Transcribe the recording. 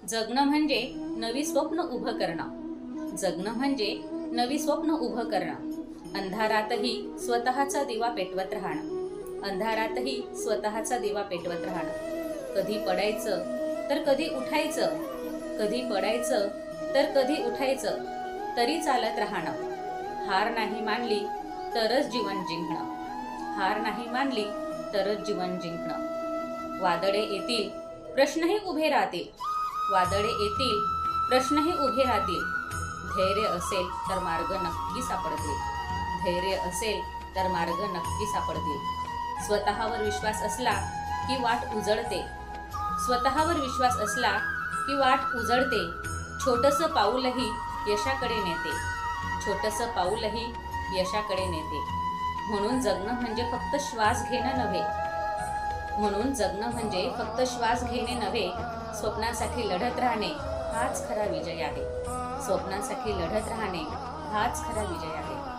जगणं म्हणजे नवी स्वप्न उभं करणं. जगणं म्हणजे नवी स्वप्न उभं करणं. अंधारातही स्वतःचा दिवा पेटवत राहणं. अंधारातही स्वतःचा दिवा पेटवत राहणं. कधी पडायचं तर कधी उठायचं. कधी पडायचं तर कधी उठायचं. तरी चालत राहणं. हार नाही मानली तरच जीवन जिंकणं. हार नाही मानली तरच जीवन जिंकणं. वादळे येतील, प्रश्नही उभे राहतील. वादळे येतील, प्रश्नही उभे राहतील. धैर्य असेल तर मार्ग नक्की सापडतील. धैर्य असेल तर मार्ग नक्की सापडतील. स्वतःवर विश्वास असला की वाट उजळते. स्वतःवर विश्वास असला की वाट उजळते. छोटंसं पाऊलही यशाकडे नेते. छोटंसं पाऊलही यशाकडे नेते. म्हणून जगणं म्हणजे फक्त श्वास घेणं नव्हे. म्हणून जगणं म्हणजे फक्त श्वास घेणे नव्हे, स्वप्नांसाठी लढत राहणे हाच खरा विजय आहे. स्वप्नांसाठी लढत राहणे हाच खरा विजय आहे.